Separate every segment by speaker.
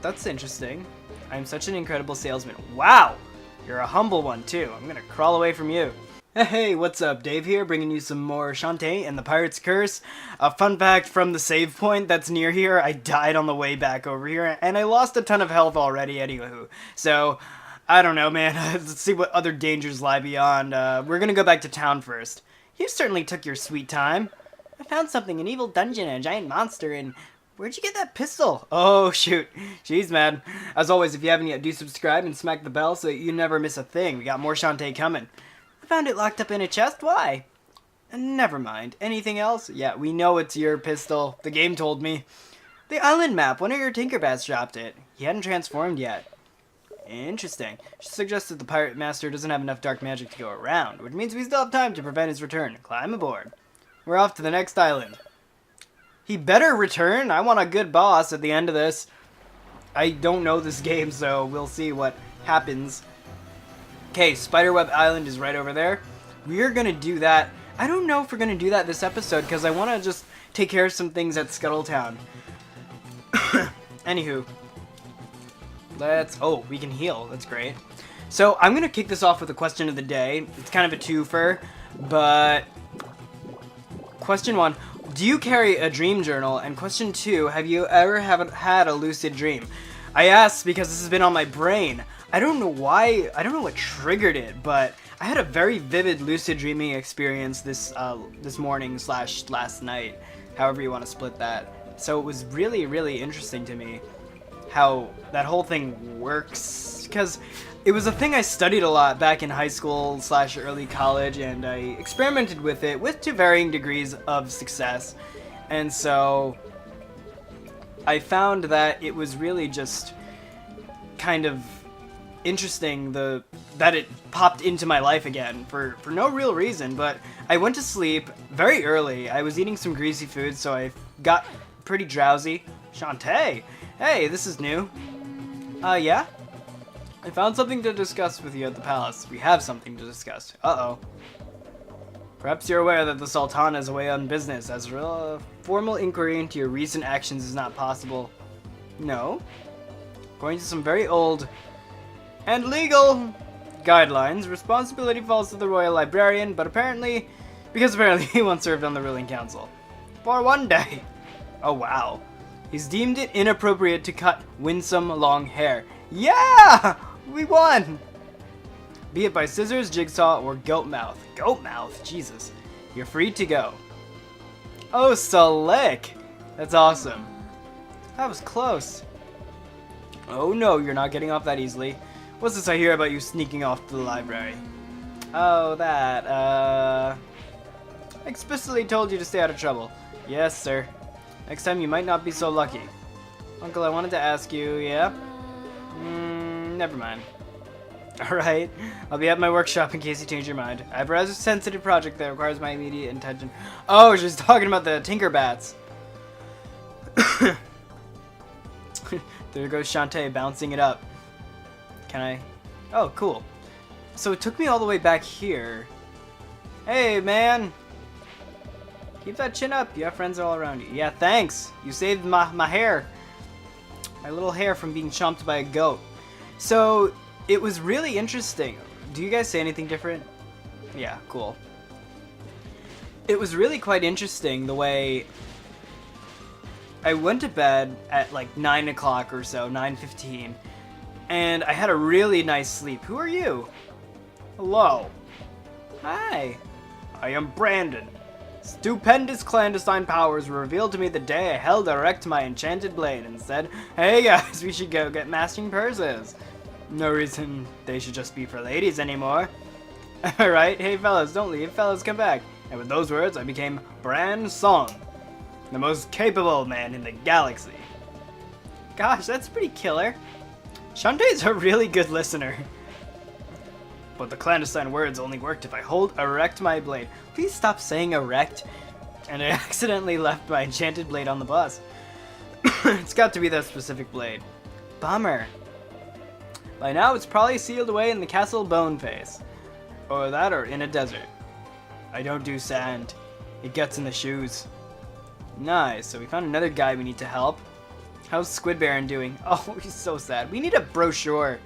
Speaker 1: That's interesting. I'm such an incredible salesman. Wow! You're a humble one, too. I'm gonna crawl away from you. Hey, what's up? Dave here, bringing you some more Shantae and the Pirate's Curse. A fun fact from the save point that's near here, I died on the way back over here, and I lost a ton of health already anywho. So, I don't know, man. Let's see what other dangers lie beyond. We're gonna go back to town first. You certainly took your sweet time. I found something, an evil dungeon and a giant monster, and where'd you get that pistol? Oh, shoot. She's mad. As always, if you haven't yet, do subscribe and smack the bell so that you never miss a thing. We got more Shantae coming. I found it locked up in a chest. Why? Never mind. Anything else? Yeah, we know it's your pistol. The game told me. The island map. One of your Tinkerbats dropped it. He hadn't transformed yet. Interesting. She suggested the pirate master doesn't have enough dark magic to go around, which means we still have time to prevent his return. Climb aboard. We're off to the next island. He better return. I want a good boss at the end of this. I don't know this game, so we'll see what happens. Okay, Spiderweb Island is right over there. We're gonna do that. I don't know if we're gonna do that this episode because I want to just take care of some things at Scuttletown. Anywho, oh, we can heal. That's great. So I'm gonna kick this off with a question of the day. It's kind of a twofer, but question 1: do you carry a dream journal? And question 2: have you ever had a lucid dream? I asked because this has been on my brain. I don't know why, I don't know what triggered it, but I had a very vivid lucid dreaming experience this morning / last night, however you want to split that. So it was really, really interesting to me how that whole thing works, because it was a thing I studied a lot back in high school / early college, and I experimented with it to varying degrees of success. And so I found that it was really just kind of interesting that it popped into my life again for no real reason, but I went to sleep very early. I was eating some greasy food, so I got pretty drowsy. Shantae! Hey, this is new. Yeah? I found something to discuss with you at the palace. We have something to discuss. Uh-oh. Perhaps you're aware that the Sultana is away on business, as a formal inquiry into your recent actions is not possible. No? According to some very old and legal guidelines, responsibility falls to the royal librarian, but apparently he once served on the ruling council. For one day. Oh wow. He's deemed it inappropriate to cut winsome long hair. Yeah! We won! Be it by scissors, jigsaw, or goat mouth. Goat mouth? Jesus. You're free to go. Oh, slick! That's awesome. That was close. Oh no, you're not getting off that easily. What's this I hear about you sneaking off to the library? Oh, that, I explicitly told you to stay out of trouble. Yes, sir. Next time you might not be so lucky. Uncle, I wanted to ask you, yeah? Never mind. Alright, I'll be at my workshop in case you change your mind. I have a rather sensitive project that requires my immediate attention. Oh, she's talking about the Tinkerbats. There goes Shantae bouncing it up. Can I? Oh, cool. So it took me all the way back here. Hey, man. Keep that chin up. You have friends all around you. Yeah, thanks. You saved my hair. My little hair from being chomped by a goat. So it was really interesting. Do you guys say anything different? Yeah, cool. It was really quite interesting the way I went to bed at like 9 o'clock or so, 9:15, and I had a really nice sleep. Who are you? Hello. Hi. I am Brandon. Stupendous clandestine powers were revealed to me the day I held erect my enchanted blade and said, hey guys, we should go get matching purses. No reason they should just be for ladies anymore. Alright, hey fellas, don't leave, fellas, come back. And with those words, I became Bran Song, the most capable man in the galaxy. Gosh, that's pretty killer. Shantae's a really good listener. But the clandestine words only worked if I hold erect my blade. Please stop saying erect. And I accidentally left my enchanted blade on the bus. It's got to be that specific blade. Bummer. By now it's probably sealed away in the castle Boneface. Or that, or in a desert. I don't do sand. It gets in the shoes. Nice, so we found another guy we need to help. How's Squid Baron doing? Oh, he's so sad. We need a brochure.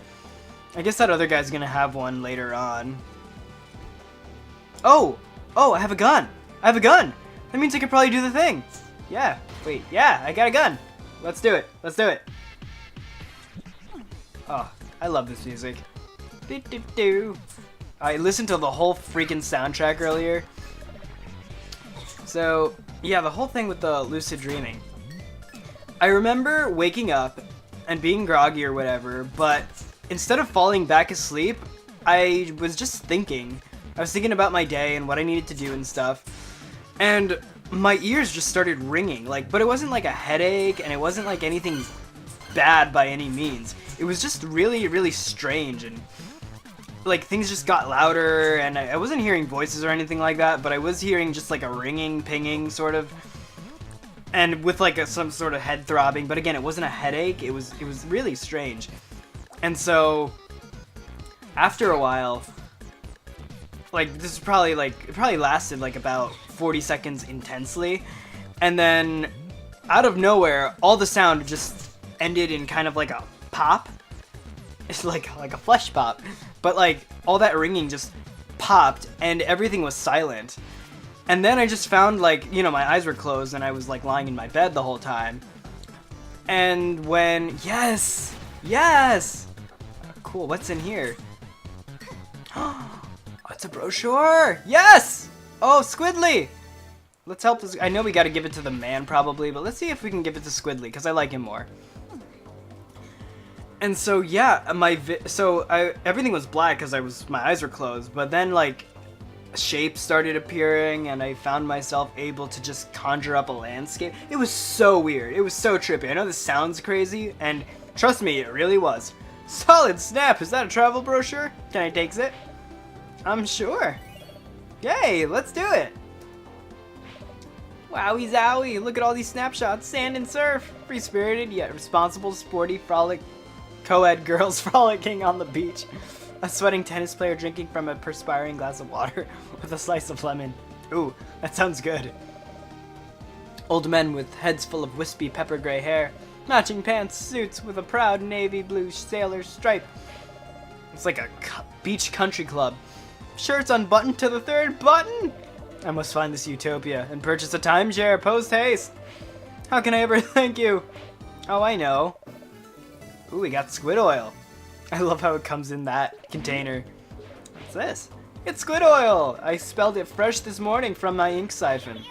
Speaker 1: I guess that other guy's gonna have one later on. Oh! Oh, I have a gun! I have a gun! That means I could probably do the thing! Yeah. Wait, yeah, I got a gun! Let's do it. Let's do it. Oh, I love this music. Do-do-do. I listened to the whole freaking soundtrack earlier. So, yeah, the whole thing with the lucid dreaming. I remember waking up and being groggy or whatever, but instead of falling back asleep, I was just thinking. I was thinking about my day and what I needed to do and stuff. And my ears just started ringing, like, but it wasn't like a headache and it wasn't like anything bad by any means. It was just really, really strange, and like things just got louder, and I wasn't hearing voices or anything like that, but I was hearing just like a ringing, pinging sort of, and with like some sort of head throbbing. But again, it wasn't a headache. It was really strange. And so after a while, like this is probably like it probably lasted like about 40 seconds intensely, and then out of nowhere, all the sound just ended in kind of like a pop. It's like a flesh pop, but like all that ringing just popped and everything was silent. And then I just found, like, you know, my eyes were closed and I was like lying in my bed the whole time. And when yes, cool, what's in here? Oh, it's a brochure. Yes. Oh, Squidly. Let's help this. I know we got to give it to the man probably, but let's see if we can give it to Squidly because I like him more. And so yeah, everything was black because my eyes were closed. But then like shapes started appearing, and I found myself able to just conjure up a landscape. It was so weird. It was so trippy. I know this sounds crazy, and trust me, it really was. Solid snap. Is that a travel brochure? Can I take it? I'm sure. Yay, let's do it. Wowie zowie. Look at all these snapshots. Sand and surf. Free-spirited yet responsible, sporty, frolic. Co-ed girls frolicking on the beach. A sweating tennis player drinking from a perspiring glass of water with a slice of lemon. Ooh, that sounds good. Old men with heads full of wispy pepper gray hair. Matching pants, suits with a proud navy blue sailor stripe. It's like a beach country club. Shirts unbuttoned to the third button. I must find this utopia and purchase a timeshare post haste. How can I ever thank you? Oh, I know. Ooh, we got squid oil. I love how it comes in that container. What's this? It's squid oil! I spelled it fresh this morning from my ink siphon.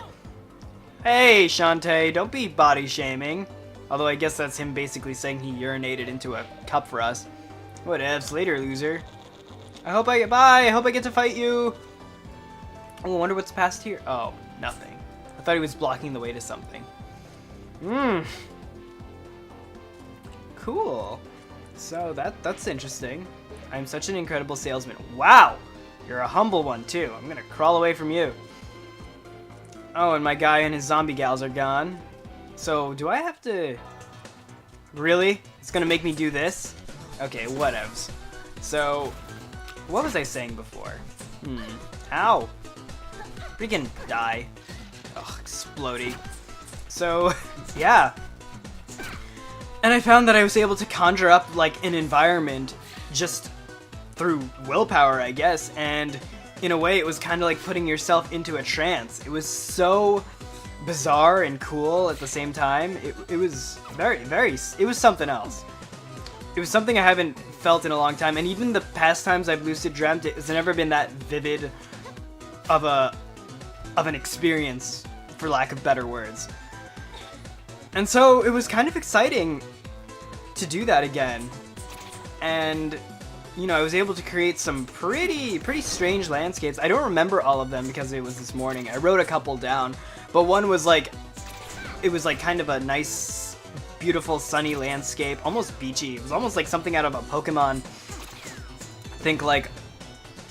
Speaker 1: Hey, Shantae, don't be body shaming. Although I guess that's him basically saying he urinated into a cup for us. Whatevs, later, loser. I hope I get to fight you. Oh, I wonder what's past here. Oh, nothing. I thought he was blocking the way to something. Cool. So that's interesting. I'm such an incredible salesman. Wow! You're a humble one too. I'm gonna crawl away from you. Oh, and my guy and his zombie gals are gone. So do I have to... Really? It's gonna make me do this? Okay, whatevs. So, what was I saying before? Ow! Freaking die. Ugh, explodey. So, yeah. And I found that I was able to conjure up, like, an environment just through willpower, I guess, and in a way it was kind of like putting yourself into a trance. It was so bizarre and cool at the same time. It was it was something else. It was something I haven't felt in a long time, and even the past times I've lucid dreamt, it's never been that vivid of an experience, for lack of better words. And so it was kind of exciting to do that again. And, you know, I was able to create some pretty strange landscapes. I don't remember all of them because it was this morning. I wrote a couple down, but one was like, it was like kind of a nice, beautiful, sunny landscape, almost beachy. It was almost like something out of a Pokemon. Think like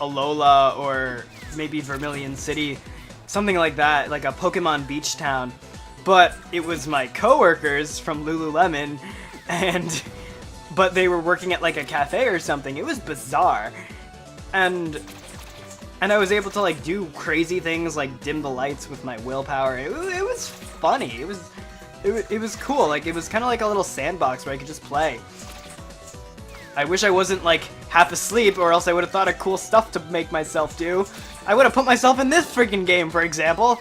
Speaker 1: Alola or maybe Vermilion City, something like that, like a Pokemon beach town. But it was my coworkers from Lululemon, but they were working at like a cafe or something. It was bizarre, and I was able to like do crazy things like dim the lights with my willpower. It was funny. It was it was cool. Like, it was kind of like a little sandbox where I could just play. I wish I wasn't, like, half asleep, or else I would have thought of cool stuff to make myself do. I would have put myself in this freaking game, for example.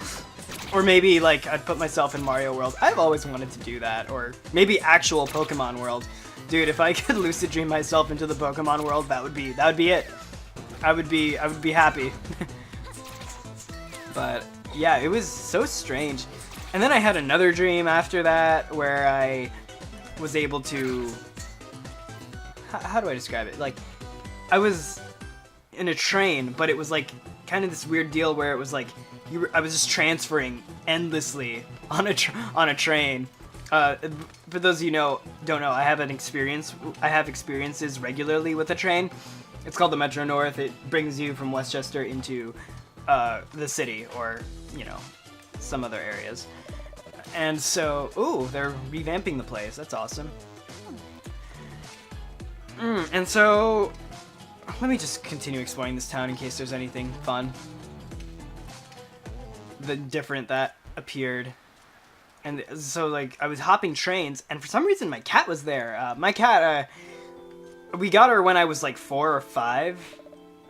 Speaker 1: Or maybe, like, I'd put myself in Mario World. I've always wanted to do that. Or maybe actual Pokemon World. Dude, if I could lucid dream myself into the Pokemon World, that would be it. I would be happy. But yeah, it was so strange. And then I had another dream after that where I was able to, how do I describe it? Like, I was in a train, but it was like kind of this weird deal where it was like I was just transferring endlessly on a train. For those of you don't know, I have experiences regularly with a train. It's called the Metro North. It brings you from Westchester into the city, or some other areas. And so, ooh, they're revamping the place. That's awesome. And so, let me just continue exploring this town in case there's anything fun, different that appeared. And so, like, I was hopping trains, and for some reason my cat was there. My cat, we got her when I was like 4 or 5.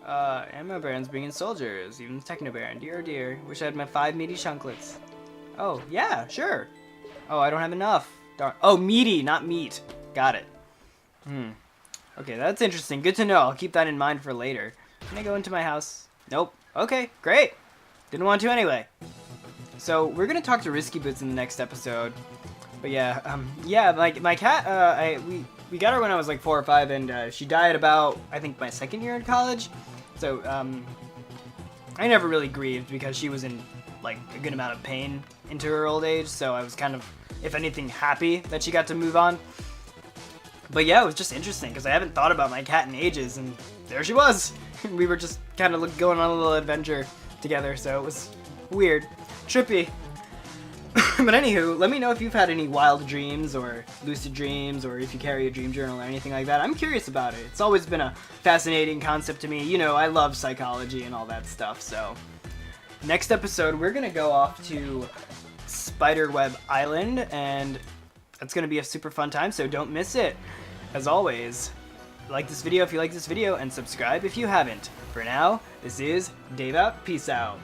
Speaker 1: Ammo Baron's bringing soldiers, even the Techno Baron. Dear, oh dear, wish I had my 5 meaty chunklets. Oh, yeah, sure. Oh, I don't have enough. Darn. Oh, meaty, not meat. Got it. Okay, that's interesting. Good to know. I'll keep that in mind for later. Can I go into my house? Nope. Okay, great. Didn't want to anyway. So, we're gonna talk to Risky Boots in the next episode. But yeah, my cat, we got her when I was like 4 or 5, and she died about, I think, my 2nd year in college. So, I never really grieved because she was in, like, a good amount of pain into her old age, so I was kind of, if anything, happy that she got to move on. But yeah, it was just interesting because I haven't thought about my cat in ages, and there she was. We were just kind of going on a little adventure together, so it was weird. Trippy. But anywho, let me know if you've had any wild dreams or lucid dreams, or if you carry a dream journal or anything like that. I'm curious about it. It's always been a fascinating concept to me. I love psychology and all that stuff, so. Next episode, we're going to go off to Spiderweb Island, and that's going to be a super fun time, so don't miss it. As always, like this video if you like this video, and subscribe if you haven't. For now, this is Dave out. Peace out.